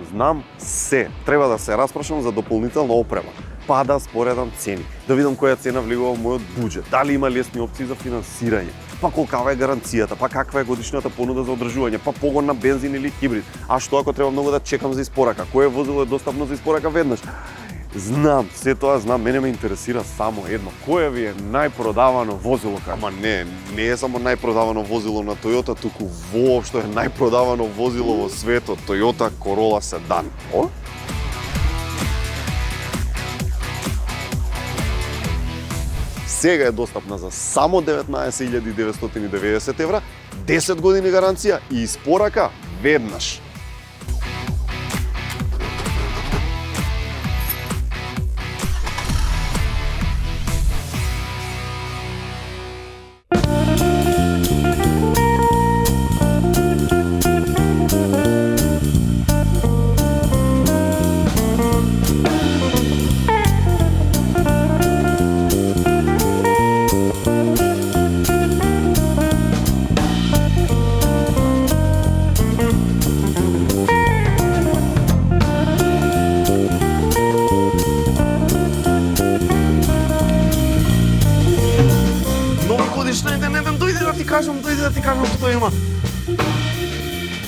Знам се. Треба да се распрашам за дополнителна опрема. Па да споредам цени. Да видам која цена влегува во мојот буџет. Дали има лесни опции за финансирање. Па колкава е гаранцијата, па каква е годишната понуда за одржување, па погон на бензин или хибрид. А што ако треба многу да чекам за испорака? Кое возило е достапно за испорака веднаш? Знам, се тоа знам, мене ме интересира само едно. Кое ви е најпродавано возило? Ама не е само најпродавано возило на Toyota, туку воопшто е најпродавано возило во светот, Toyota Corolla Sedan. О? Сега е достапна за само 19.990 евра, 10 години гаранција и испорака веднаш. Дојде да ти кажам што има.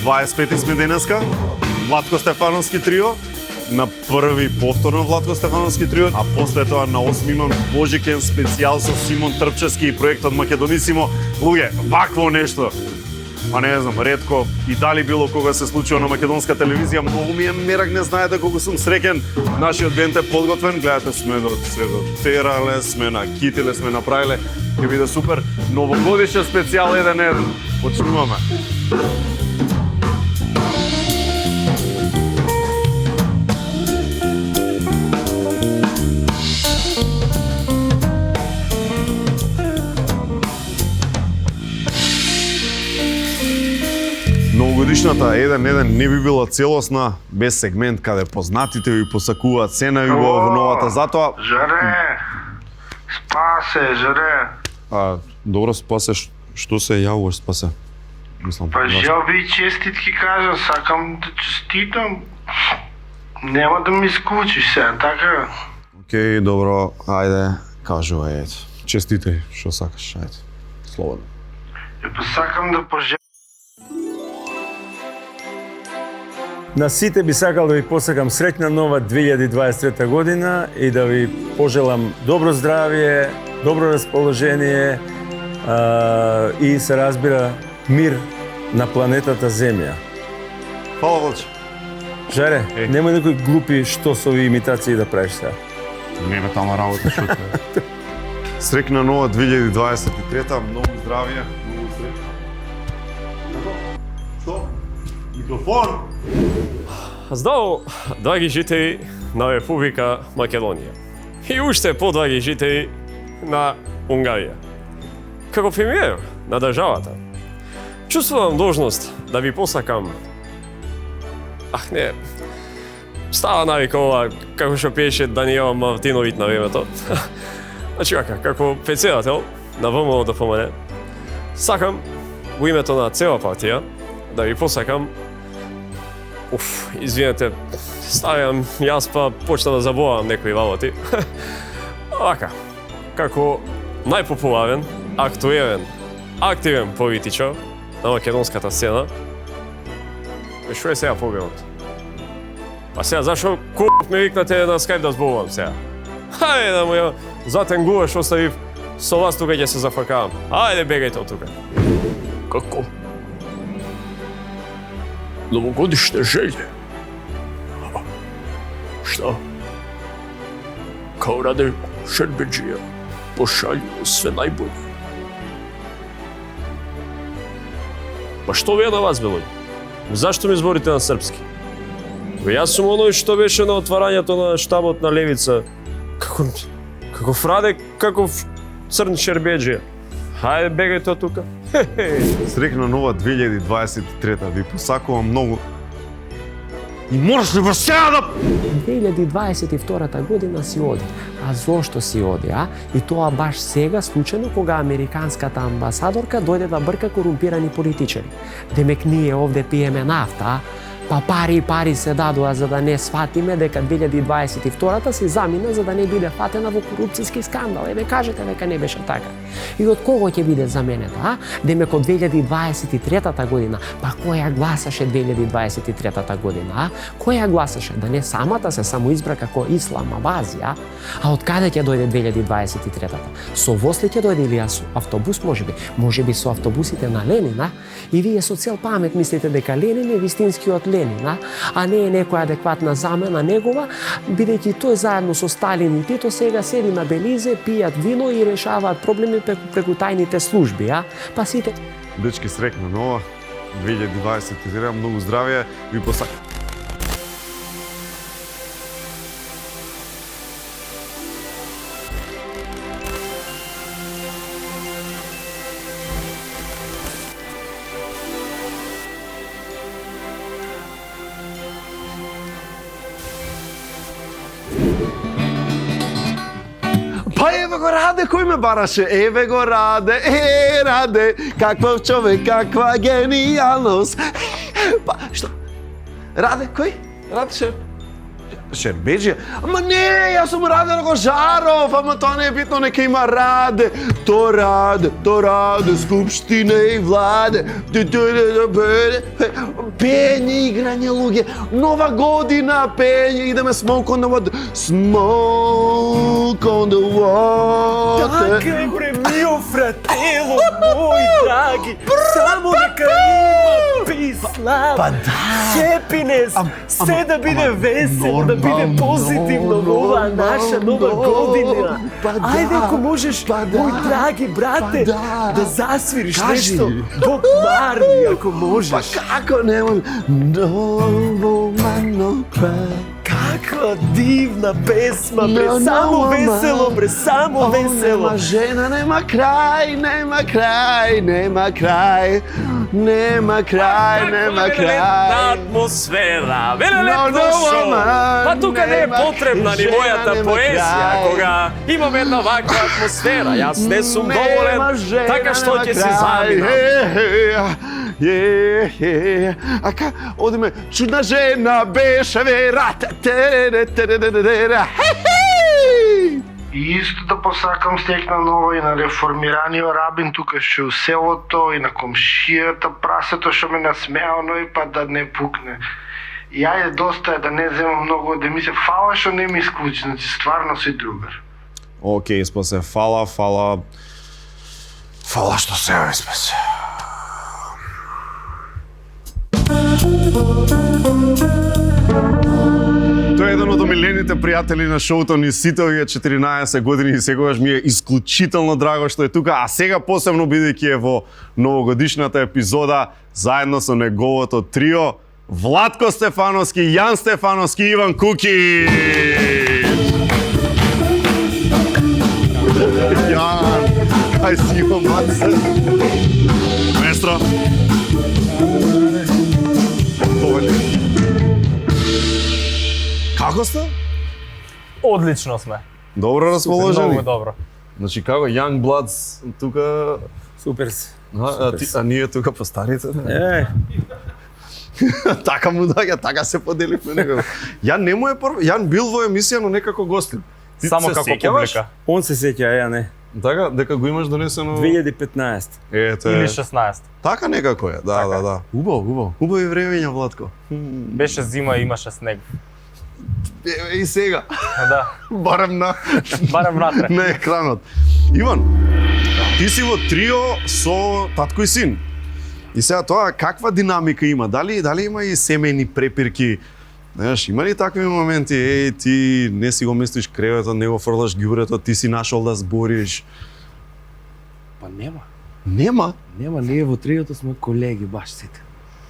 25 сме денеска, Владко Стефановски трио, на први повторно Владко Стефановски трио, а после тоа на 8 имам Божикен специјал со Симон Трпчевски и проектот Македонисимо. Луѓе, вакво нешто. Па не знам, ретко и дали било кога се случува на македонска телевизија, многу ми е мерак, не знаете колку сум среќен. Нашиот бенд е подготвен, гледате сме до терале, сме на китиле, сме направиле. Ќе биде супер. Новогодишен специјал 1-1. Почнуваме. Новогодишната 1-1 не би била целосна без сегмент каде познатите ви посакуваат се на во новата, затоа... Жаре! Спасе, жаре! Добро, спасе, што се јавуваш, спасе? Мислам, па желби и честитки кажа, сакам да честитам. Нема да ми скучиш сега, така? Океј, добро, ајде, кажувај, ето. Честитај, што сакаш, ајде, слободно. Па сакам да пожелам. На сите би сакал да ви посакам среќна нова 2023 година и да ви пожелам добро здравје, добро расположение и се разбира мир на планетата Земја. Фала, Волче. Жаре, нема некои глупи што со ови имитации да правиш сега. Нема тама работа, што е. Среќна нова 2023, многу здравје, многу среќа. Што? Микрофон! Здраво, драги жители на Република Македонија и уште подраги жители на Унгарија. Како премиер на државата, чувствувам должност да ви посакам... не, стара навика ова, како што пиеше Даниела Мартиновиќ на времето. Значи како председател на ВМРО ДПМН, сакам во името на цела партија да ви посакам... извинете, ставам јас па почна да заборавам некои работи. Вака, како најпопуларен, актуелен, активен политичар на македонската сцена, што е сега проблемот? Па сега, зашо куп ме викнате на скайп да зборувам сега? Хајде да му ја затен гуаш оставив, со вас тука ќе се зафакавам. Ајде, бегајте од тука. Како? Новогодишне желје? Шта? Као Раде Шербеџија пошаљу све најбоље. Па што вие на вас, белој? Зашто ми зборите на српски? Јас сум оној што беше на отварањето на штабот на Левица. Каков Раде, каков црн Шербеџија. Хајде, бегајте од тука. Среќна нова 2023, ви посакувам многу. И мораш ли баш сега да... 2022 година си оди. А зошто си оди, а? И тоа баш сега, случајно, кога американската амбасадорка дојде да брка корумпирани политичари. Демек ние овде пиеме нафта, Па пари и пари се дадоа за да не сватиме дека 2022-та се замина за да не биде фатена во корупцијски скандал. Еве кажете дека не беше така. И од кого ќе биде заменета, а? Демек од 2023-та година. Па која гласаше 2023-та година, а? Која гласаше? Да не самата се самоизбра како Ислам Абази, а? А од каде ќе дојде 2023-та? Со воз ли ќе дојде или со автобус можеби? Можеби со автобусите на Ленин, а? И вие со цел памет мислите дека Ленин е вистинскиот Ленин, а не е некоја адекватна замена негова, бидејќи тој заедно со Сталин и Тито сега седи на Белизе, пијат вино и решаваат проблеми преку тајните служби, а? Па сите... Дечки, срекна нова 2023, многу здравје, ви посакам. Па еве го Раде, кој ме бараше? Еве го Раде, Раде, каков човек, каква генијалност. Па, што? Раде, кој? Раде Шербеџија? Ама не, јас сум Раде Рогожаров, ама тоа не е битно, нека има Раде. То Раде, Скупштина и Владе. Пење, играње, луѓе. Нова година, пење, идеме smoke on the water. Smoke on the water. Така е, бре, мио фратело, мој драги. Само нека има peace, love, happiness. Се да биде весело, да биде позитивно во оваа наша нова година. Ајде, ако можеш, мој драги брате, да засвириш нешто Боб Марли, ако можеш. Како нема? No woman, no cry. Каква дивна песма, бре, само весело, бре, само весело. Нема жена, нема крај, нема крај, нема крај. Нема крај, нема крај. Атмосфера, велелепно шоу. Па тука не е потребна ни мојата поезија, кога имаме една ваква атмосфера. Јас не сум доволен, така што ќе се заминам. Ака, одиме, чудна жена беше верата. И исто да посакам стекна нова и на реформираниот рабин тука што у селото и на комшијата прасето што ме насмеано и па да не пукне. И ајде доста е да не земам многу да ми се фала што не ми исклучи, значи стварно си другар. Океј, спасе, фала што се спасе. Тој е еден од омилените пријатели на шоуто ни сите овие 14 години и секогаш ми е исклучително драго што е тука, а сега посебно бидејќи е во новогодишната епизода заедно со неговото трио Владко Стефановски, Јан Стефановски и Иван Куки. Јан, ај си Иван Маца. Местро. Како сте? Одлично сме. Добро расположени? Многу добро. Значи како Young Bloods тука, Супер си. а ние тука по старите? Е, Така му даѓа, така се поделивме некако. Јан не му е прв, Јан бил во емисија, но некако гостин. Ти Само се како сеќаваш? публика. он се сеќа, ја не. Така, дека го имаш донесено... 2015. Ето Или е. 16. Така некако е, да. Убаво. Убави времења, Владко. Беше зима и имаше снег. И сега, Да, барем барем внатре. на екранот. Иван, ти си во трио со татко и син. И сега тоа, каква динамика има? Дали има и семејни препирки? Знаеш, има ли такви моменти, еј, ти не си го местиш креветот, не го фрлаш ѓубрето, ти си нашол да збориш? Па нема. Нема? Нема, ние во триото сме колеги баш сите.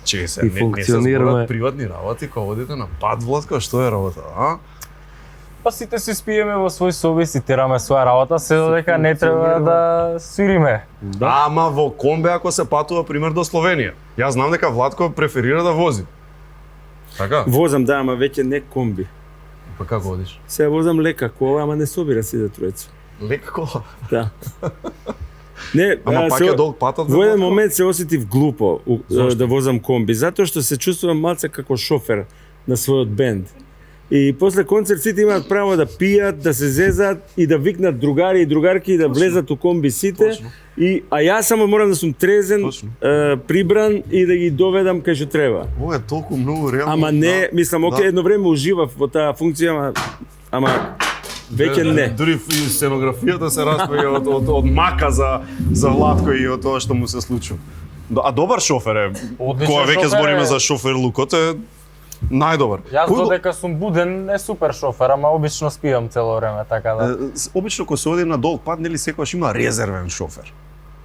Чеј се, И не се функционираме. зборат приватни работи, кога одите на пат, Владко, што е работа, а? Па сите си спиеме во свој соби, си тераме своја работа, се додека не треба да свириме. Ама во комбе ако се патува, пример, до Словенија. Јас знам дека Владко преферира да вози. Така? Возам, да, ама веќе не комби. Па како одиш? Сега возам лека кола, ама не собира си за тројца. Лека кола. Да. Не, Ама пак е долг патот. Во еден момент се осетив глупо да возам комби, затоа што се чувствувам малце како шофер на својот бенд. И после концерт сите имаат право да пијат, да се зезат и да викнат другари и другарки и да влезат у комби сите. А јас само морам да сум трезен, прибран и да ги доведам кај што треба. Ова е толку многу реално. Ама не, мислам, окей, едно време уживав во таа функција, ама веќе не. Дури и сценографијата се распоја од мака за Владко и од тоа што му се случува. А добар шофер е. Кога веќе збориме за шофер Лукот е најдобар. Јас додека сум буден е супер шофер, ама обично спијам цело време, така да. Обично кога се оди на долг пат, нели секогаш има резервен шофер.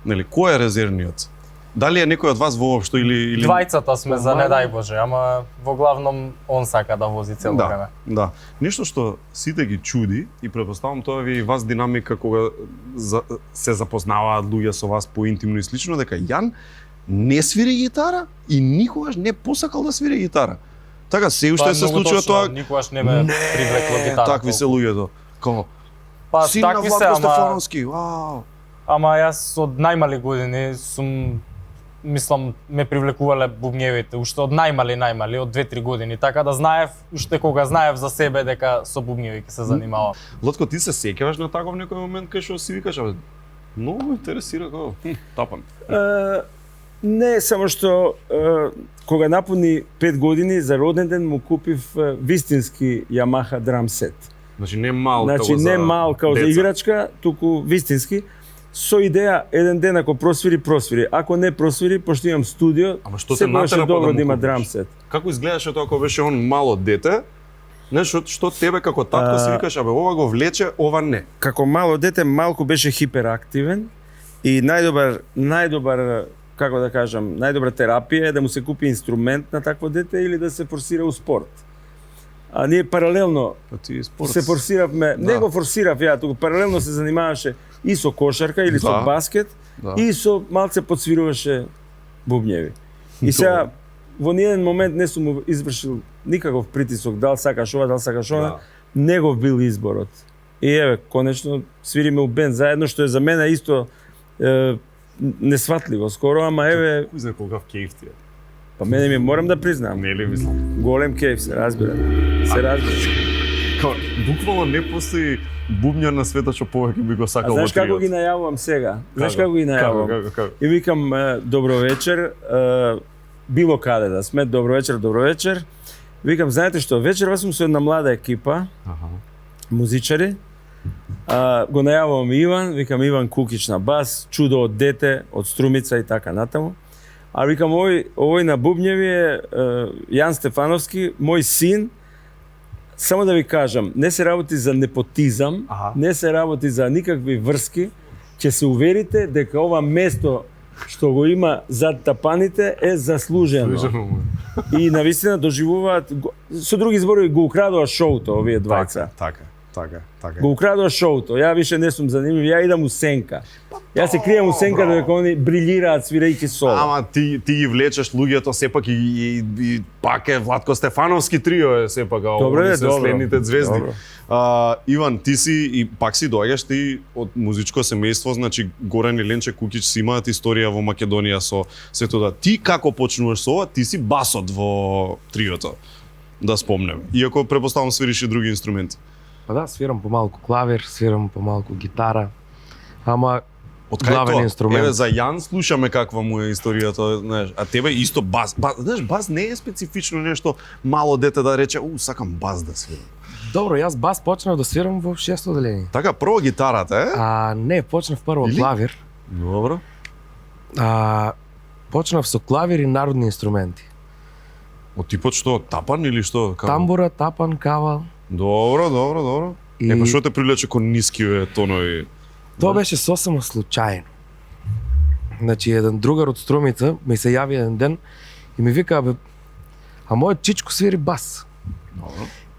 Нели кој е резервниот? Дали е некој од вас воопшто или Двајцата сме за не дај Боже, ама во главном он сака да вози цело време. Да. Нешто што сите ги чуди и претпоставам тоа ви и вас динамика кога се запознаваат луѓе со вас поинтимно и слично, дека Јан не свири гитара и никогаш не посакал да свири гитара. Така се уште се случува тоа. Никогаш не ме привлекло гитара. Такви се луѓето. Како Па син на такви се, Владко ама Стефановски. Вау. ама јас од најмали години сум мислам ме привлекувале бубњевите, уште од најмали, од 2-3 години, така да знаев, уште кога знаев за себе дека со бубњеви ќе се занимавам. Владко, ти се сеќаваш на таков некој момент кај што си викаш, абе, многу ме интересира како тапан. Не, само што кога напуни 5 години за роден ден му купив вистински Yamaha drum set. Значи не мал Значи не мал као за играчка, туку вистински. Со идеја еден ден ако просвири. Ако не просвири, пошто имам студио, секогаш е добро да има drum set. Како изгледаше тоа кога беше он мало дете? Не, што тебе како татко си викаш, абе ова го влече, ова не. Како мало дете малку беше хиперактивен и најдобар како да кажам, најдобра терапија е да му се купи инструмент на такво дете или да се форсира у спорт. А ние паралелно се форсиравме, не го форсирав ја, туку паралелно се занимаваше и со кошарка или со баскет и со малце подсвируваше бубњеви. И сега во ниеден момент не сум му извршил никаков притисок, дал сакаш ова, дал сакаш она, негов бил изборот. И еве, конечно свириме у бенд заедно, што е за мене исто несватливо скоро, ама еве... Кој знае колкав кејф ти е? Па мене ми морам да признам. Не ли мислам? Голем кејф, се разбира. Као, буквално не постои бубњар на светот што повеќе би го сакал во триот. Знаеш како ги најавувам сега? Знаеш како ги најавувам? Како? И викам добро вечер, било каде да сме, добро вечер. Викам, знаете што, вечерва сум со една млада екипа, музичари, го најавувам Иван, викам Иван Кукич на бас, чудо од дете, од Струмица и така натаму. А викам овој на бубњеви е Јан Стефановски, мој син. Само да ви кажам, не се работи за непотизам, не се работи за никакви врски, ќе се уверите дека ова место што го има зад тапаните е заслужено. И навистина доживуваат, со други зборови го украдува шоуто овие двајца. Така. Го украдува шоуто. Ја више не сум занимлив, ја идам у сенка. Јас се кријам у сенка додека они брилираат свирејќи соло. Ама ти ги влечеш луѓето сепак и пак е Владко Стефановски трио е сепак, овие се следните звезди. Иван, ти си и пак си доаѓаш ти од музичко семејство, значи Горан и Ленче Кукич си имаат историја во Македонија со сето да. Ти како почнуваш со ова? Ти си басот во триото. Да спомнем. Иако препоставам свириш и други инструменти. Па да, свирам помалку клавир, свирам помалку гитара, ама главен инструмент. Еве за Јан слушаме каква му е историјата, знаеш, а тебе исто бас, знаеш, бас не е специфично нешто мало дете да рече, сакам бас да свирам. Добро, јас бас почнав да свирам во 6-то одделение. Така, прво гитарата, е? Не, почнав прво клавир. Добро. Почнав со клавир и народни инструменти. Од типот што, тапан или што? Тамбура, тапан, кавал. Добро. Па што те привлече кон нискиве тонови? Тоа беше сосема случајно. Значи, еден другар од Струмица ми се јави еден ден и ми вика, а мојот чичко свири бас.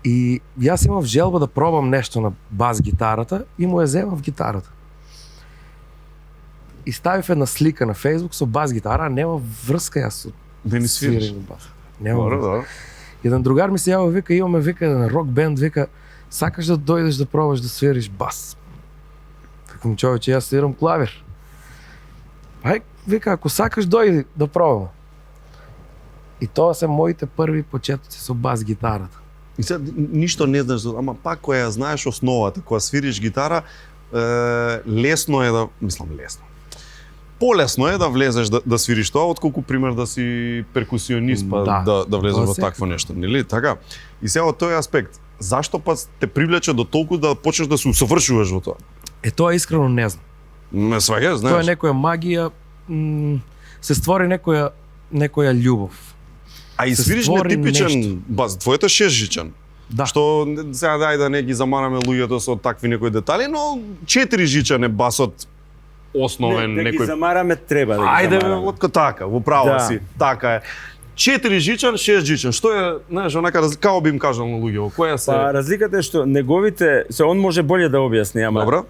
И јас имав желба да пробам нешто на бас гитарата и му ја земав гитарата. И ставив една слика на Facebook со бас гитара, а нема врска јас со свирење бас. Нема врска. Еден другар ми се јава, вика, имаме еден рок бенд, вика, сакаш да дојдеш да пробаш да свириш бас? Викам, човече, јас свирам клавир. Ај, вика, ако сакаш, дојди да пробаме. И тоа се моите први почетоци со бас гитарата. И сега ништо не знаеш, ама пак која ја знаеш основата, кога свириш гитара, лесно е да, мислам лесно. Полесно е да влезеш да свириш тоа, отколку пример да си перкусионист па да влезеш во такво нешто, нели? Така. И сега од тој аспект, зашто па те привлече до толку да почнеш да се усовршуваш во тоа? Тоа искрено не знам. Не сваѓаш, знаеш? Тоа е некоја магија, се створи некоја љубов. А и се свириш створи нетипичен нешто. бас, твоето е шестжичен. Да. Што сега дај да не ги замараме луѓето со такви некои детали, но 4-жичен е басот основен Да ги некој. замараме, треба да ги Ајде бе, замараме. лотко така, во право Да. си, така е. 4-жичен, 6-жичен, што е, знаеш, онака, како би им кажал на луѓето, која се... Па разликата е што неговите, он може болje да објасни, ама Добро.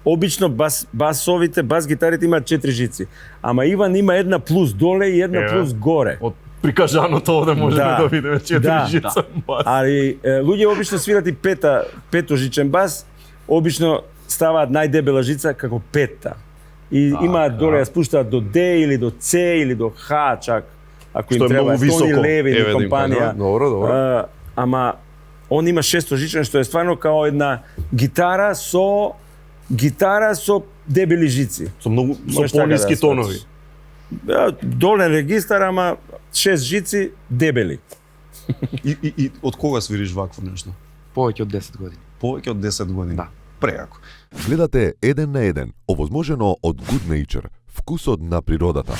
обично басовите, бас гитарите имаат 4 жици, ама Иван има една плюс доле и една плюс горе. Од прикажаното овде можеме да видиме 4 жица бас. Али луѓе обично свират и петожичен бас, обично ставаат најдебела жица како петта. И имаат доле ја спуштаат до Д или до С или до Х чак, ако им Што е треба многу високо. Тони Левин и Еве да им компанија. кажам. Добро. Ама он има шестожичен, што е стварно као една гитара со дебели жици. Со многу Можеш со така пониски да тонови. Долен регистар, ама 6 жици дебели. И од кога свириш вакво нешто? Повеќе од 10 години. Повеќе од 10 години. Да. Преако. Гледате еден на еден, овозможено од Good Nature, вкусот на природата.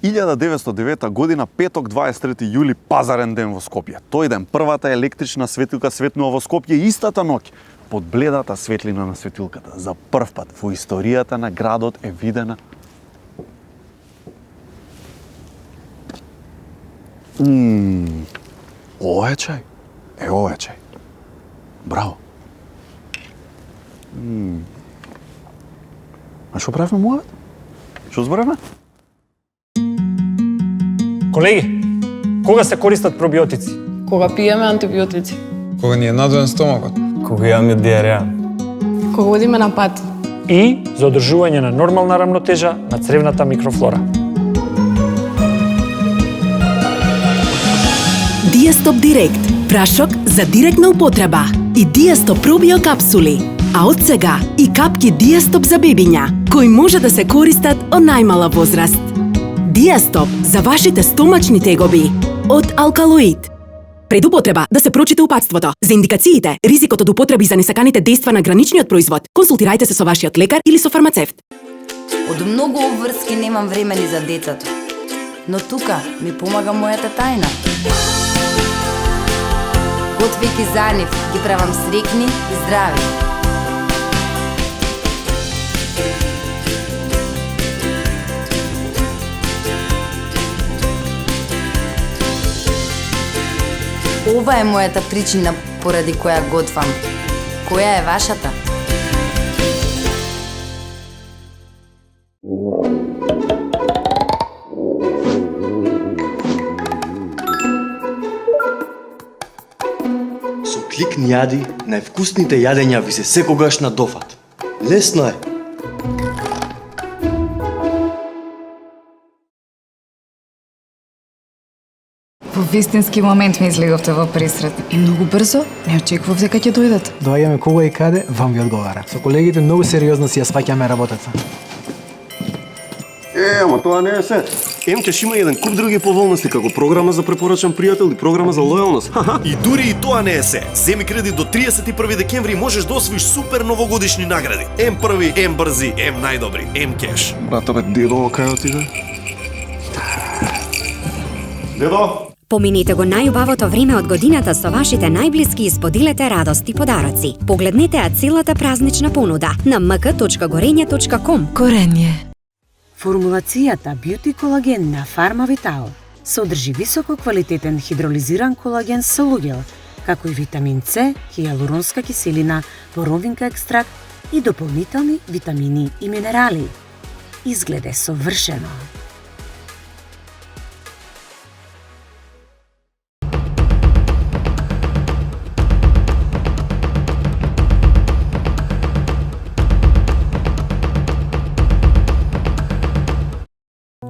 1909 година, петок 23 јули, пазарен ден во Скопје. Тој ден првата електрична светилка светнува во Скопје истата ноќ под бледата светлина на светилката. За прв пат во историјата на градот е видена ова е чај. Ова е чај. Браво. А што правиме муавет? Што зборевме? Колеги, кога се користат пробиотици? Кога пиеме антибиотици. Кога ни е надоен стомакот. Кога имаме диареја. Кога одиме на пат. И за одржување на нормална рамнотежа на цревната микрофлора. Диастоп Директ, прашок за директна употреба и Диастоп пробио капсули, а од сега и капки Диастоп за бебиња, кои може да се користат од најмала возраст. Диастоп за вашите стомачни тегоби од Алкалоид. Пред употреба да се прочита упатството. За индикациите, ризикот од употреби за несаканите дејства на граничниот производ, консултирајте се со вашиот лекар или со фармацевт. Од многу обврски немам време ни за децата. Но тука ми помага мојата тајна. Готвејќи за нив, ги правам срекни и здрави. Ова е мојата причина поради која готвам. Која е вашата? Со клик Нијади, највкусните јадења ви се секогаш на дофат. Лесно е. Во вистински момент ме излеговте во пресрет. И многу брзо, не очекував дека ќе дојдат. Доаѓаме кога и каде, вам ви одговара. Со колегите многу сериозно си ја сваќаме работата. Ама тоа не е се. МЧ има еден куп други поволности, како програма за препорачан пријател и програма за лојалност. И дури и тоа не е се. Земи кредит до 31 декември можеш да освоиш супер новогодишни награди. М први, М брзи, М најдобри, М кеш. Брато бе, дедо, кај отиде? Дедо? Помините го најубавото време од годината со вашите најблиски и споделете радост и подароци. Погледнете ја целата празнична понуда на mk.gorenje.com. Gorenje. Формулацијата Beauty колаген на Фармавитал содржи високо квалитетен хидролизиран колаген со луѓел, како и витамин С, хијалуронска киселина, боровинка екстракт и дополнителни витамини и минерали. Изгледе совршено.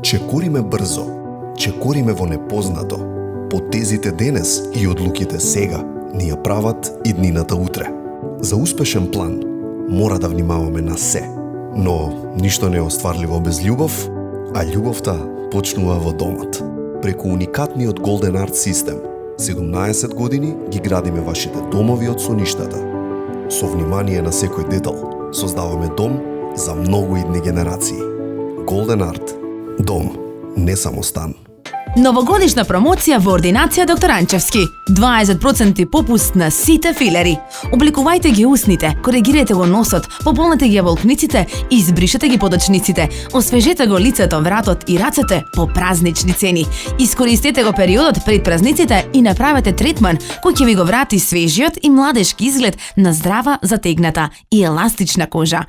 Чекориме брзо, чекориме во непознато. Потезите денес и одлуките сега ни ја прават иднината утре. За успешен план мора да внимаваме на се, но ништо не е остварливо без љубов, а љубовта почнува во домот. Преку уникатниот Golden Art систем, 17 години ги градиме вашите домови од соништата. Со внимание на секој детал, создаваме дом за многу идни генерации. Golden Art. Дом, не само стан. Новогодишна промоција во ординација доктор Анчевски. 20% попуст на сите филери. Обликувајте ги усните, коригирајте го носот, пополнете ги волкниците и избришете ги подочниците. Освежете го лицето, вратот и рацете по празнични цени. Искористете го периодот пред празниците и направете третман кој ќе ви го врати свежиот и младешки изглед на здрава, затегната и еластична кожа.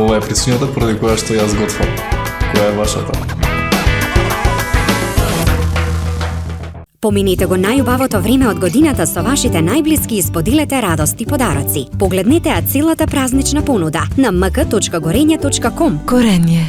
Ова е причината поради која што јас готвам. Која е вашата? Помините го најубавото време од годината со вашите најблиски и споделете радост и подароци. Погледнете ја целата празнична понуда на mk.gorenje.com. Gorenje.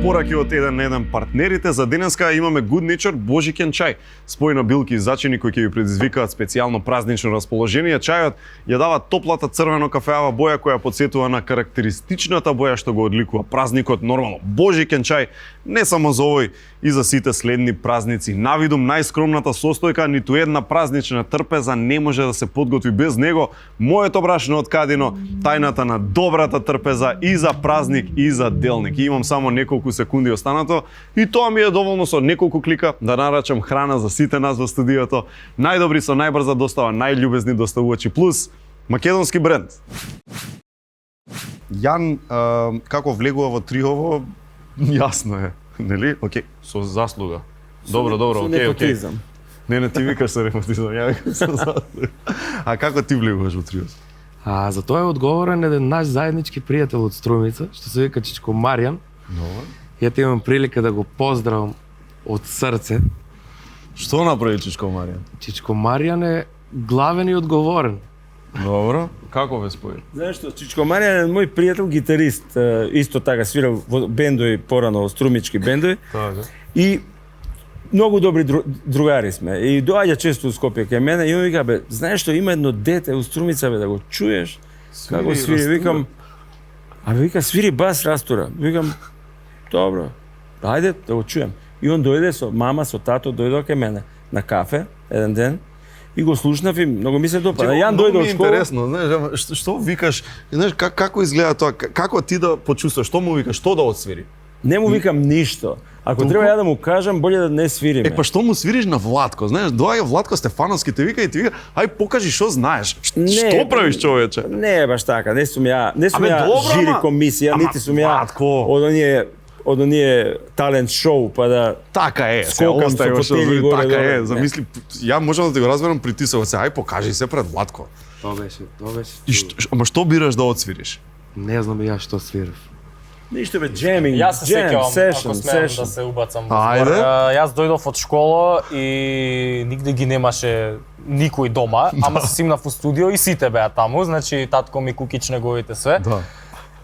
Пораки од еден на еден партнерите за денеска имаме Good Nature божикен чај. Спојно билки и зачини кои ќе ви предизвикаат специјално празнично расположение. Чајот ја дава топлата црвено кафеава боја која потсетува на карактеристичната боја што го одликува празникот. Нормално, божикен чај не само за овој и за сите следни празници. Навидум најскромната состојка, ниту една празнична трпеза не може да се подготви без него. Моето брашно од Кадино, тајната на добрата трпеза и за празник и за делник. И имам само неколку секунди останато и тоа ми е доволно со неколку клика да нарачам храна за сите нас во студиото. Најдобри со најбрза достава, најљубезни доставувачи плюс македонски бренд. Јан како влегува во триово, јасно е, нели? Океј, со заслуга. Добро, океј. Не, ти викаш со ревматизам, ја викам со заслуга. А како ти влегуваш во триово? А за тоа е одговорен еден наш заеднички пријател од Струмица, што се вика Чичко Маријан. Добро. Ја ти имам прилика да го поздравам од срце. Што направи Чичко Маријан? Чичко Маријан е главен и одговорен. Добро. Како ве спои? Знаеш што, Чичко Маријан е мој пријател гитарист, исто така свирал во бендови порано, струмички бендови. Така. И многу добри другари сме. И доаѓа често у Скопје кај мене и он вика, бе, знаеш што, има едно дете у Струмица, бе, да го чуеш? Како свири? Викам, вика, свири бас Растура. Викам, добро, ајде да го чуем. И он дојде со мама, со тато, дојде кај мене на кафе еден ден и го слушнав и многу ми се допада. Јан дојде од школа. Интересно, знаеш, што викаш, знаеш како изгледа тоа, како ти да почувствуваш, што му викаш, што да отсвири? Не му викам ништо. Ако треба ја да му кажам, боле да не свириме. Па што му свириш на Владко? Знаеш, доаѓа Владко Стефановски, те вика и ти вика, ај покажи што знаеш. Што правиш, човече? Не баш така, не сум ја жири комисија, нити сум ја од оние талент шоу, па да така е, скокам со фотели горе. Така е, замисли, ја можам да ти го разберам притисокот се, ај покажи се пред Владко. Тоа беше. Ама што бираш да отсвириш? Не знам ја што свирав. Ништо бе, джеминг, Јас се сеќавам, ако смеам session. да се убацам во збор. Јас дојдов од школа и нигде ги немаше никој дома, ама се симнав у студио и сите беа таму, значи татко ми, Кукич, неговите све. Да.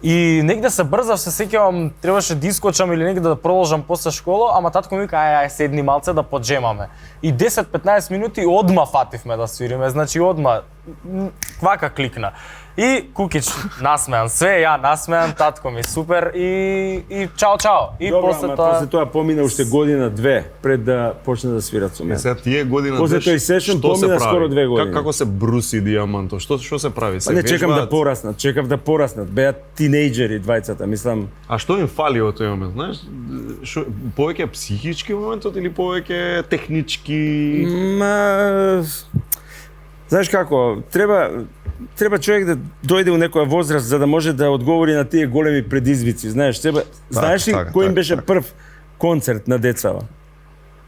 И негде се брзав, се сеќавам, требаше да искочам или негде да продолжам после школа, ама татко ми вика, ај седни малце да поджемаме. И 10-15 минути одма фативме да свириме, значи одма квака кликна. И Кукич насмеан, све ја насмеан, татко ми супер и чао. И добро, после тоа помина уште година-две пред да почне да свират со мене. Сега тие година после тој сешн помина скоро 2 години. Како се бруси Диаманто? Што се прави? Се не чекам да пораснат. Беа тинејџери двајцата, мислам. А што им фали во тој момент, знаеш? Повеќе психички моментот или повеќе технички? Знаеш како, треба човек да дојде у некоја возраст за да може да одговори на тие големи предизвици, знаеш, знаеш ли кој им беше прв концерт на децава?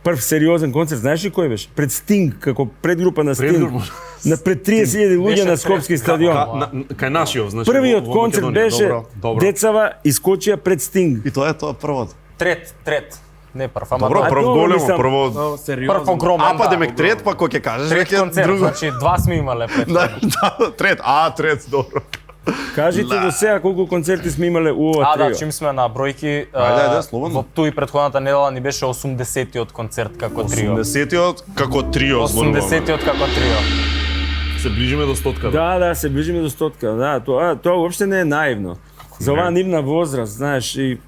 Прв сериозен концерт, знаеш ли кој беше? Пред Стинг, како предгрупа на Стинг. Пред 30.000 луѓе на Скопски стадион. Кај нашиот, значи. Првиот концерт беше децава искочија пред Стинг. И тоа е првото. Трет. Не прв, ама добро, прв големо, прв огромен. Па демек трет, па кој ќе кажеш веќе друго. Значи два сме имале пред. Трет, добро. Кажите до сега колку концерти сме имале у ова трио. Да, чим сме на бројки. Слободно. Во Туи претходната недела ни беше 80-тиот концерт како трио. 80-тиот како трио. 80-тиот како трио. Се ближиме до 100-ка. Да, се ближиме до 100-ка. Да, тоа уопште не е наивно. За оваа нивна возраст, знаеш, и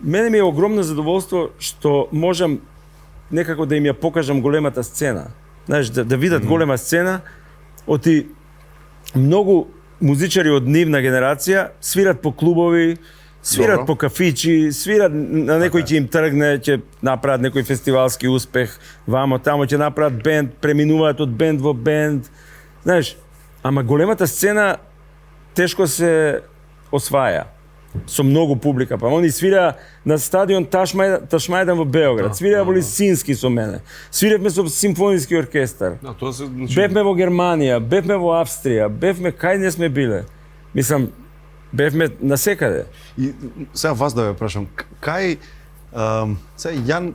мене ми е огромно задоволство што можам некако да им ја покажам големата сцена. Знаеш, да видат голема сцена, оти многу музичари од нивна генерација свират по клубови, свират по кафичи, свират на некој ќе им тргне, ќе направат некој фестивалски успех, вамо тамо ќе направат бенд, преминуваат од бенд во бенд. Знаеш, ама големата сцена тешко се осваја со многу публика. Па они свира на стадион Ташмајдан во Београд, свира во Лисински со мене. Свиревме со симфониски оркестар. Бевме во Германија, бевме во Австрија, бевме кај не сме биле. Мислам, бевме насекаде. И сега вас да ве прашам, кај сега Јан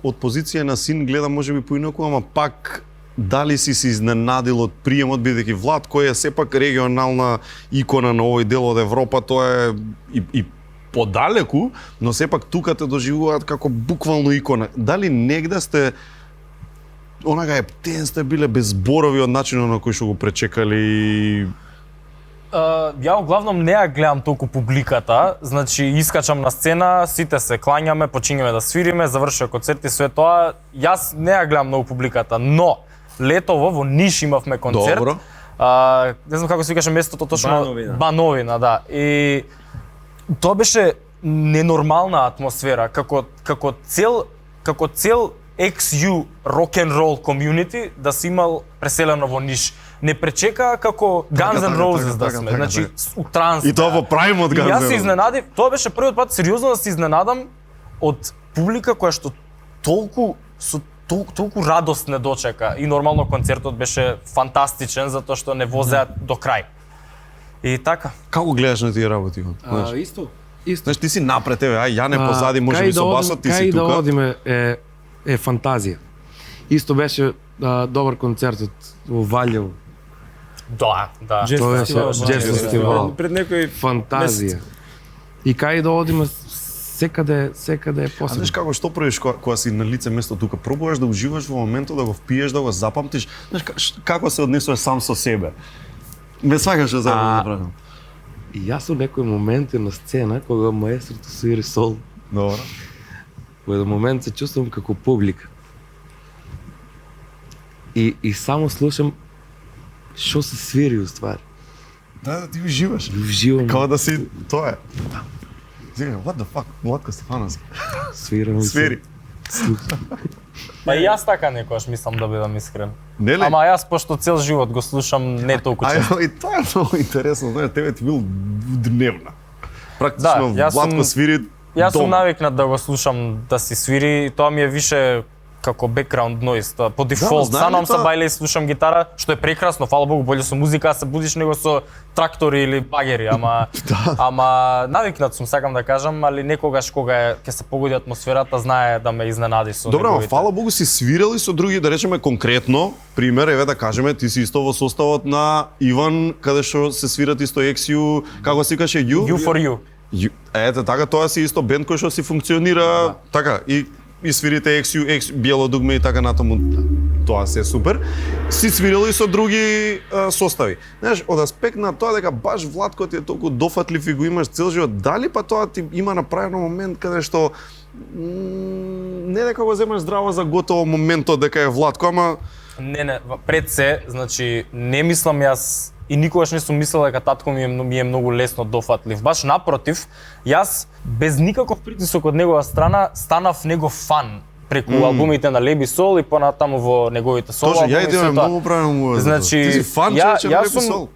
од позиција на син гледа можеби поинаку, ама пак дали си се изненадил од приемот, бидејќи Влад кој е сепак регионална икона на овој дел од Европа, тоа е и подалеку, но сепак тука те доживуваат како буквално икона. Дали негде сте онага ептен сте биле без зборови од начинот на кој што го пречекали? Ја главном не ја гледам толку публиката, значи искачам на сцена, сите се клањаме, почињаме да свириме, завршува концерт и све тоа. Јас не ја гледам многу публиката, но летово во Ниш имавме концерт. Добро. Не знам како се викаше местото точно. Бановина, да. И тоа беше ненормална атмосфера како цел XU rock and roll community да се имал преселено во Ниш. Не пречека како Guns N' Roses да сме, значи у транс. И тоа во правим од Guns N' Roses. Јас се изненадив, тоа беше првиот пат сериозно да се изненадам од публика која што толку радост не дочека и нормално концертот беше фантастичен затоа што не возеа до крај. И така. Како гледаш на тие работи? Исто. Знаеш, ти си напред, ја не позади, може би со басот, ти си тука. Кај да одиме е фантазија. Исто беше добар концертот во Валјево. Да. Тоа беше Джез фестивал. Пред некој фантазија. И кај да одиме секаде е посебно. А знаеш како, што правиш кога си на лице место тука? Пробуваш да уживаш во моментот, да го впиеш, да го запамтиш. Знаеш како се однесуваш сам со себе? Ме сваќаш да правам. И јас во некои моменти на сцена, кога маестрото свири сол, добро, во еден момент се чувствувам како публика. И само слушам што се свири уствари. Да, ти уживаш. Уживам. Како да си, тоа е. Зига, what the fuck, Владко Стефановски. Свири. Па и јас така некојаш мислам да бидам искрен. Нели? Ама јас пошто цел живот го слушам не толку често. И тоа е многу интересно, знаеш, тебе ти бил дневна. Практично Владко свири дома. Јас сум навикнат да го слушам да си свири, тоа ми е више како background noise, тоа по дефолт. Станам со бајле и слушам гитара, што е прекрасно, фала Богу, боле со музика се будиш него со трактори или багери, ама навикнат сум, сакам да кажам, али некогаш кога ќе се погоди атмосферата, знае да ме изненади со неговите. Добро, фала Богу си свирали со други, да речеме конкретно, пример, еве да кажеме, ти си исто во составот на Иван, каде што се свират исто XU, како се каже You? You for You. Ете, така, тоа си исто бенд кој што си функционира, така, и свирите XU, Биело дугме и така натаму, тоа се е супер. Си свирали со други состави. Знаеш, од аспект на тоа дека баш Владко ти е толку дофатлив и го имаш цел живот, дали па тоа ти има направено момент каде што не дека го земаш здраво за готово моментот дека е Владко, ама... Не, пред се, значи, не мислам јас и никогаш не сум мислел дека татко ми е многу лесно дофатлив. Баш напротив, јас без никаков притисок од негова страна станав негов фан преку албумите на Леби Сол и понатаму во неговите соло албуми. Точно, ја идеме многу правилно. Значи, ти си фан човече на Леби Сол.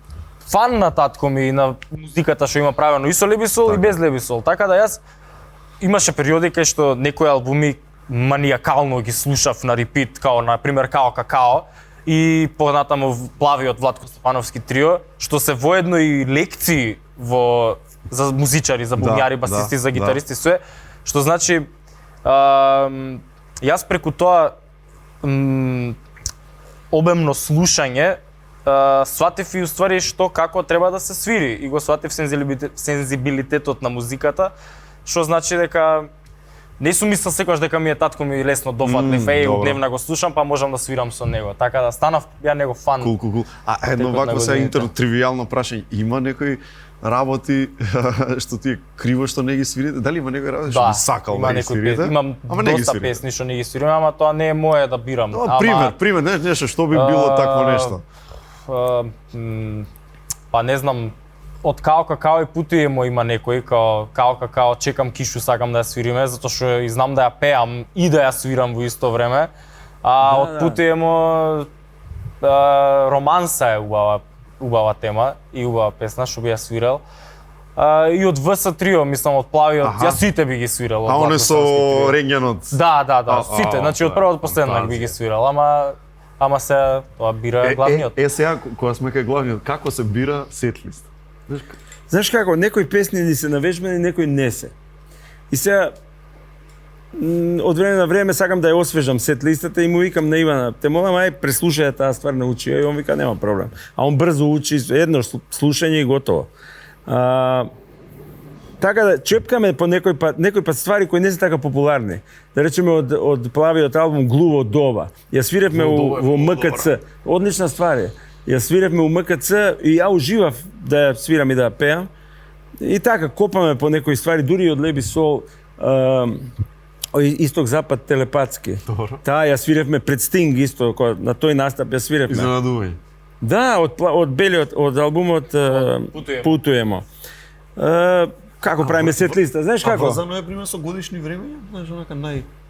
Фан на татко ми и на музиката што има правено и со Леби Сол и без Леби Сол. Така да јас имаше периоди кај што некои албуми маниакално ги слушав на репит, као на пример Као Какао и понатаму Плавиот Владко Стефановски трио, што се воедно и лекции за музичари, за бубњари, басисти, за гитаристи, све, што значи јас преку тоа обемно слушање сватив и уствари што како треба да се свири и го сватив сензибилитетот на музиката, што значи дека не сум мислел секогаш дека ми е татко ми лесно дофатлив, дневна го слушам, па можам да свирам со него. Така да станав ја негов фан. Кул. А едно вакво се интертривијално прашање, има некои работи што ти е криво што не ги свирите? Дали има некои работи што би сакал да ги свирите? Имам доста песни што не ги свирам, ама тоа не е моје да бирам. Пример, нешто што би било такво нешто. Па не знам, од Као Какао и Путуемо има некои, Као Какао чекам кишу, сакам да ја свириме, затоа што и знам да ја пеам и да ја свирам во исто време. Од Путуемо Романса е убава тема и убава песна што би ја свирал. И од ВС Трио, мислам, од Плавиот, јас сите би ги свирал. А оне со рентгенот? Да, сите, значи од прво до последно би ги свирал, ама се тоа бира главниот. Сега, кога сме кај главниот, како се бира сетлист? Знаеш како, некои песни ни се навежбени, некои не се. И сега, од време на време сакам да ја освежам сет листата и му викам на Ивана, те молам, ај преслушај таа ствар, научи ја, и он вика, нема проблем. А он брзо учи, едно слушање и готово. Така да чепкаме по некој пат ствари кои не се така популарни. Да речеме од Плавиот албум Глуво Дова. Ја свиревме во МКЦ. Одлична ствар е. Ја свиревме у МКЦ и ја уживав да ја свирам и да ја пеам. И така, копаме по некои ствари, дури од Леби Сол, Исток-Запад телепатски. Таа ја свиревме пред Стинг исто, на тој настап ја свиревме. Изненадување. Да, од Белиот, од албумот Путуемо. Како правиме сет листа, знаеш како? Врзано е пример со годишни времења, знаеш онака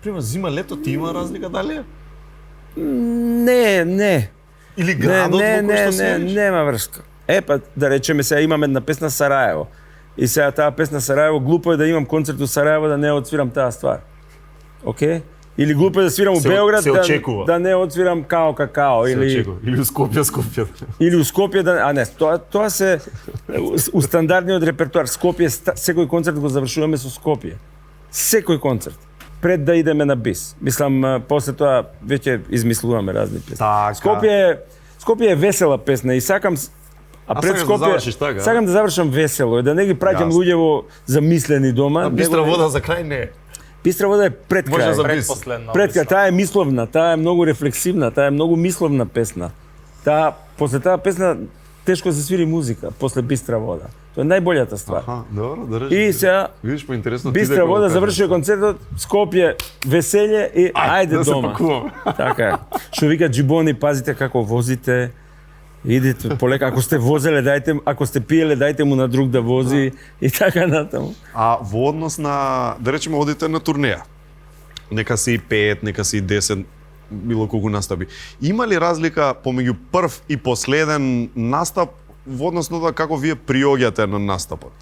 пример зима лето ти има разлика дали? Не. Или градот во кој што свириш? Нема врска. Па да речеме сега имам една песна Сараево. И сега таа песна Сараево, глупо е да имам концерт у Сараево да не отсвирам таа ствар. Океј? Или глупо е да свирам у Београд да не отсвирам Као Какао или у Скопје. Или у Скопје тоа се у стандардниот репертоар. Скопје секој концерт го завршуваме со Скопје. Секој концерт пред да идеме на бис. Мислам после тоа веќе измислуваме разни песни. Скопје е весела песна и сакам пред Скопје сакам да завршам весело и да не ги праќам луѓе во замислени дома. Бистра вода за крај не е. Бистра вода е пред крај. Пред крај, таа е мисловна, таа е многу рефлексивна, таа е многу мисловна песна. После таа песна тешко се свири музика, после Бистра вода. Тоа е најбољата ствар. Добро, да речем. И сега видиш поинтересно Бистра вода завршува концертот, Скопје веселје и ајде дома. Така е. Што вика Джибони, пазите како возите. Идете полека, ако сте возеле, ако сте пиеле, дајте му на друг да вози и така натаму. Во однос на, да речеме, одите на турнеја. Нека се и 5, нека се и 10, било колку настапи. Има ли разлика помеѓу прв и последен настап во однос на тоа како вие приоѓате на настапот?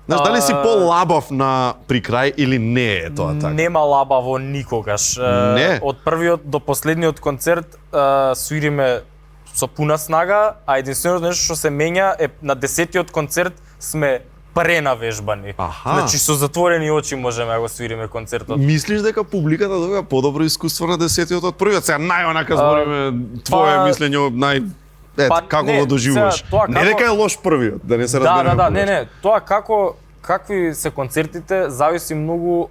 Знаеш, дали си по-лабав при крај или не е тоа така? Нема лабаво никогаш. Не? Од првиот до последниот концерт свириме со пуна снага, а единственото нешто што се менја е на 10-тиот концерт сме пренавежбани. Значи со затворени очи можеме да го свириме концертот. Мислиш дека публиката добива подобро искуство на 10-тиот од првиот? Сега најонака збориме твое мислење, како го доживуваш. Не дека е лош првиот, да не се разбереме. Да, не, тоа какви се концертите зависи многу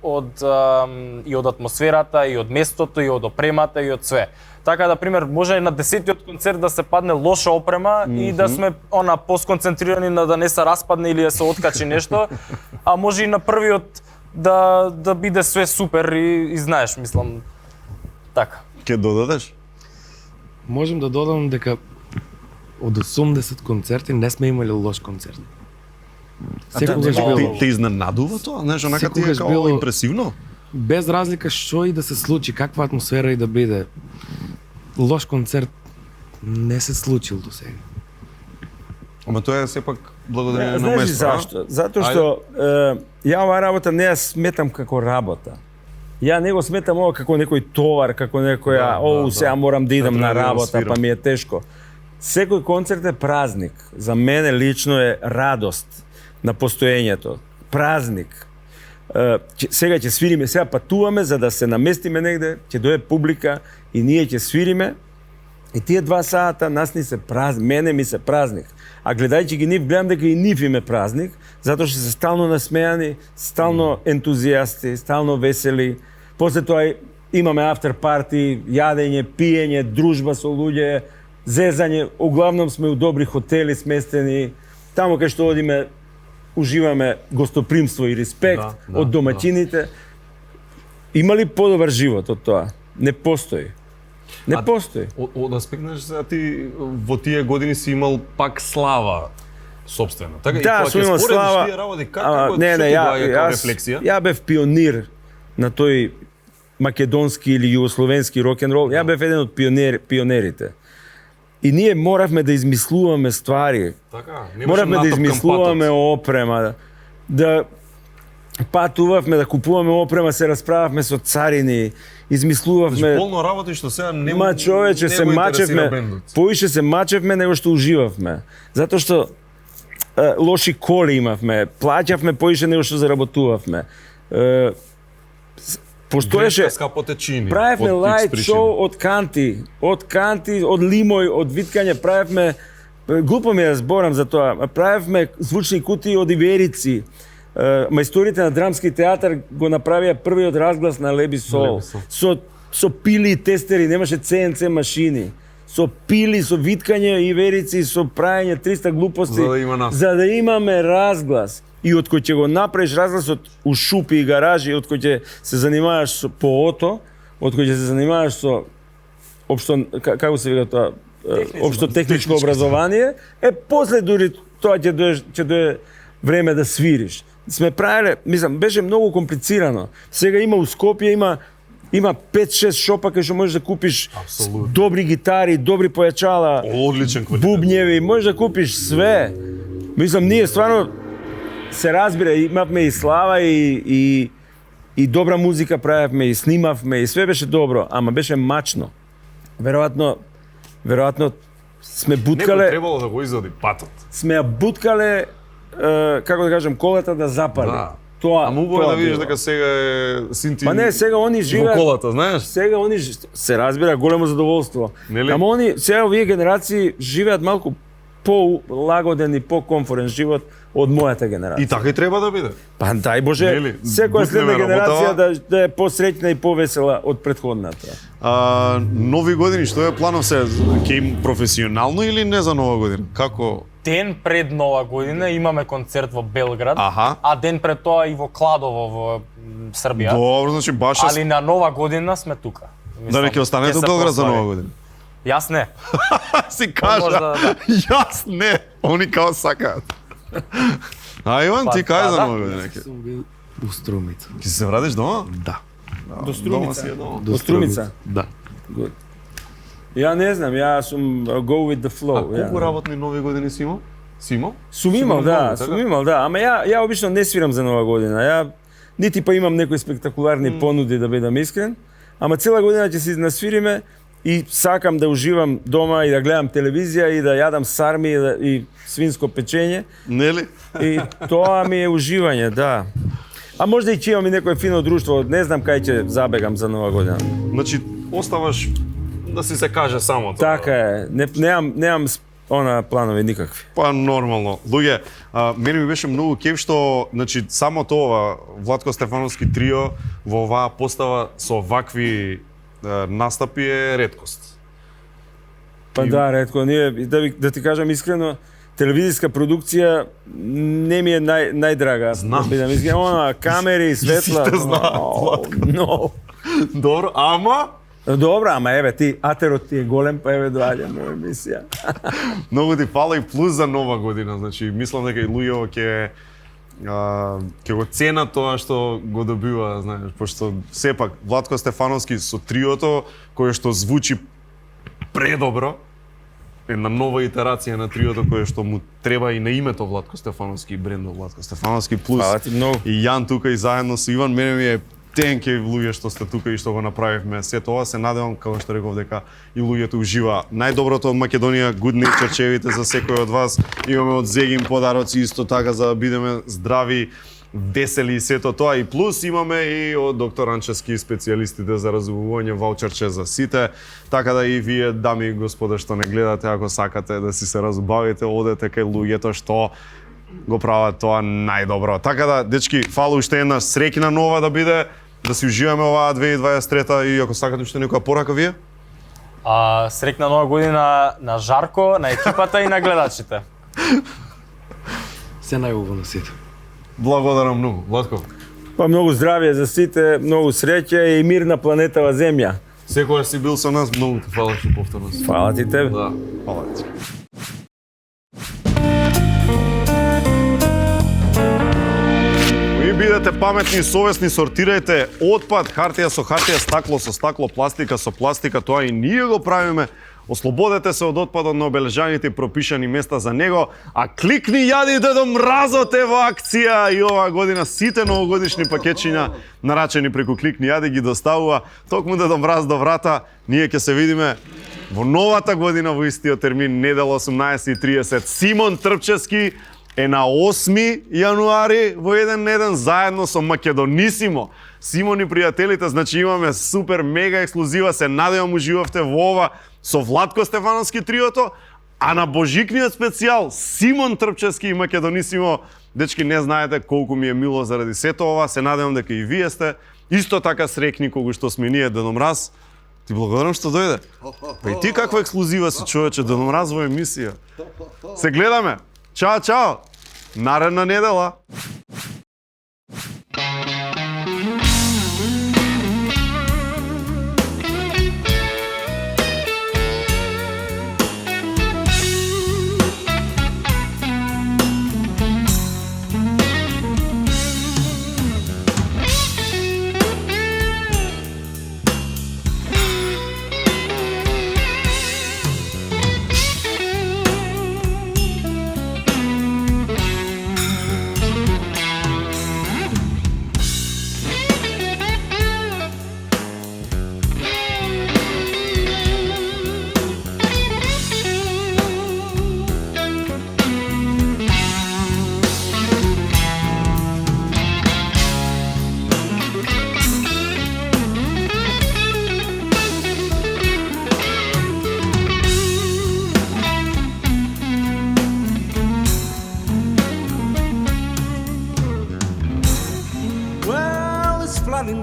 и од атмосферата, и од местото, и од опремата, и од све. Така да, пример, може и на 10-тиот концерт да се падне лоша опрема и да сме посконцентрирани на да не се распадне или да се откачи нешто, а може и на првиот да биде све супер и знаеш, мислам, така. Ке додадеш? Можем да додам дека од 80 концерти не сме имали лош концерт. Секогаш било. Те изненадува тоа? Знаеш, онака ти е као импресивно? Без разлика што и да се случи, каква атмосфера и да биде. Лош концерт не се случил до сега. Ама тоа е сепак благодарение на место. место. Знаеш зашто? Затоа што ја оваа работа не ја сметам како работа. Ја не го сметам ова како некој товар, како некоја, сега морам да идам на работа, па ми е тешко. Секој концерт е празник. За мене лично е радост на постоењето. Празник. Сега ќе свириме, сега патуваме за да се наместиме негде, ќе дое публика и ние ќе свириме. И тие 2 сата нас ни се празник, мене ми се празник. А гледајќи ги нив, гледам дека и нив им е празник, затоа што се стално насмејани, стално ентузијасти, стално весели. После тоа имаме афтер парти, јадење, пиење, дружба со луѓе, зезање, углавном сме у добри хотели сместени, таму кај што одиме уживаме гостопримство и респект од домаќините. Има ли подобар живот од тоа? Не постои. Не постои. Од аспект за ти во тие години си имал пак слава собствена. Така да, и кога ќе слава. Тие работи, како ја бев пионир на тој македонски или југословенски рок-н-рол. Ја бев еден од пионерите. И ние моравме да измислуваме ствари. Моравме да измислуваме опрема, да патувавме, да купуваме опрема, се расправавме со царини, измислувавме. Болно работи што сега не човече, се мачевме, поише се мачевме него што уживавме. Затоа што лоши коли имавме, плаќавме поише него што заработувавме. Постоеше, правевме лајт шоу од канти, од лимој, од виткање, правевме, глупо ми да зборам за тоа, правевме звучни кутии од иверици. Мајсторите на драмски театар го направија првиот разглас на Леби Сол. Со пили и тестери, немаше CNC машини. Со пили, со виткање иверици, со правење 300 глупости, за да имаме разглас. И од кој ќе го направиш разгласот у шупи и гаражи, од кој ќе се занимаваш со ото, од кој ќе се занимаваш со општо, како се вика тоа, општо техничко образование, после дури тоа ќе дое време да свириш. сме правеле, мислам, беше многу комплицирано. Сега има у Скопје, има 5-6 шопа кај што можеш да купиш добри гитари, добри појачала, одличен квалитет, бубњеви, можеш да купиш све. Мислам, ние стварно се разбира, имавме и слава и добра музика правевме и снимавме и све беше добро, ама беше мачно. Веројатно сме буткале. Некој требало да го изоди патот. Сме ја буткале, како да кажем, колата да запали. Да. Тоа, ама убаво да видиш дека сега е синти. Па не, сега они живеат во колата, знаеш? Сега они се разбира големо задоволство. Нели? Ама они сега овие генерации живеат малку по-лагоден и по-комфорен живот од мојата генерација. И така и треба да биде. Па дај Боже, секоја следна генерација да е посреќна и повесела од претходната. Нови години, што е планов се? Ќе им професионално или не за нова година? Како? Ден пред Нова година имаме концерт во Белград, Аха. а ден пред тоа и во Кладово во Србија. Добро, значи баш Али на Нова година сме тука. Да не ќе останете во Белград за Нова година? Јас не. Си кажа, јас не, они као сакаат. А Иван, ти кај за Нова година? Сум бил у Струмица. Ќе се вратиш дома? Да. До Струмица? До Струмица? Да. Good. Ја не знам, ја сум go with the flow. А колку работни нови години си имал? Сум имал, да. Ама ја обично не свирам за Нова година. Ја нити па имам некои спектакуларни понуди да бидам искрен, ама цела година ќе се насвириме и сакам да уживам дома и да гледам телевизија и да јадам сарми и свинско печење. Нели? И тоа ми е уживање, да. А можда и ќе имам и некое фино друштво, не знам кај ќе забегам за Нова година. Значи, оставаш да си се каже само тоа. Така е, немам планови никакви. Па нормално. Луѓе, мене ми беше многу кеф што, значи, само тоа Владко Стефановски трио во оваа постава со вакви настапи е реткост. Па да, ретко. Ние, да ти кажам искрено, телевизиска продукција не ми е најдрага. Знам. Да бидам искрен, камери, светла. Сите знаат, Владко. Но. Добро, ама? Добро, ама еве ти, атерот ти е голем, па еве доаѓа моја емисија. Многу ти фала и плюс за Нова година, значи мислам дека и луѓето ќе го ценат тоа што го добива, знаеш, пошто сепак Владко Стефановски со триото кое што звучи предобро, една нова итерација на триото кое што му треба и на името Владко Стефановски и брендот Владко Стефановски плюс и Јан тука и заедно со Иван, мене ми е тенке луѓе што сте тука и што го направивме. Се тоа се надевам, како што реков, дека и луѓето ужива. Најдоброто од Македонија, good nature чевите за секој од вас. Имаме од Зегин подароци исто така за да бидеме здрави, весели и сето тоа. И плюс имаме и од доктор Анчевски специјалистите за разувување ваучерче за сите. Така да и вие, дами и господа, што не гледате, ако сакате да си се разубавите, одете кај луѓето што го прават тоа најдобро. Така да, дечки, фала уште една среќна нова да биде, да си уживаме оваа 2023 и ако сакате уште некоја порака вие? Среќна нова година на Жарко, на екипата и на гледачите. Се најубаво на сите. Благодарам многу, Владко. Па многу здравје за сите, многу среќа и мир на планетава Земја. Секоја си бил со нас, многу ти фала што повторно си. Фала ти тебе. Да, фала ти. Бидете паметни и совесни, сортирајте отпад, хартија со хартија, стакло со стакло, пластика со пластика, тоа и ние го правиме. Ослободете се од отпадот на обележаните и пропишани места за него, а кликни јади Дедо Мразот е во акција и оваа година сите новогодишни пакетчиња нарачени преку кликни јади ги доставува токму Дедо Мраз до врата. Ние ќе се видиме во новата година во истиот термин, недела 18:30. Симон Трпчевски е на 8 јануари во 1 заедно со Македонисимо. Симон и пријателите, значи имаме супер мега ексклузива, се надевам уживавте во ова со Владко Стефановски триото, а на божикниот специјал Симон Трпчевски и Македонисимо. Дечки, не знаете колку ми е мило заради сето ова, се надевам дека и вие сте исто така среќни колку што сме ние. Дедо Мраз, ти благодарам што дојде. Па и ти каква ексклузива си, човече, Дедо Мраз во емисија. Се гледаме. Чао, чао! Наредна недела!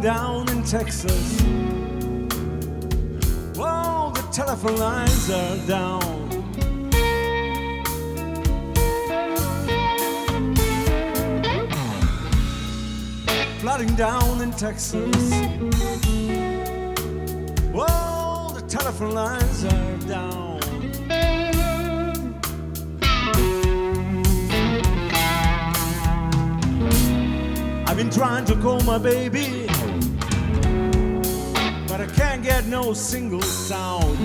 down in Texas. Whoa, the telephone lines are down. Flooding down in Texas. Whoa, the telephone lines are down. I've been trying to call my baby, but I can't get no single sound.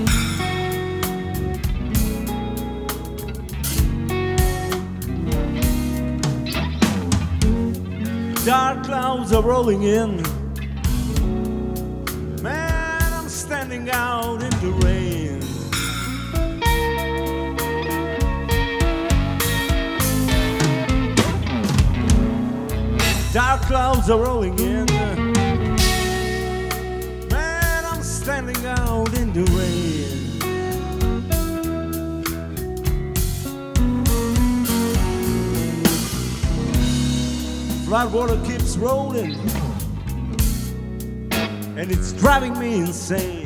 Dark clouds are rolling in. Man, I'm standing out in the rain. Dark clouds are rolling in. Man, I'm standing out in the rain. Flood water keeps rolling, and it's driving me insane.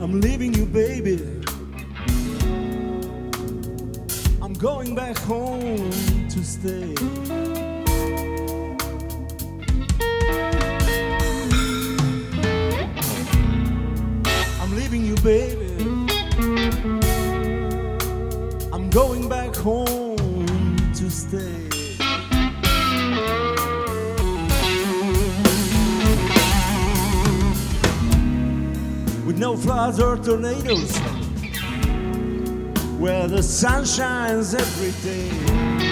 I'm leaving you, baby. I'm going back home to stay. I'm leaving you, baby. I'm going back home to stay. With no floods or tornadoes, where the sun shines every day.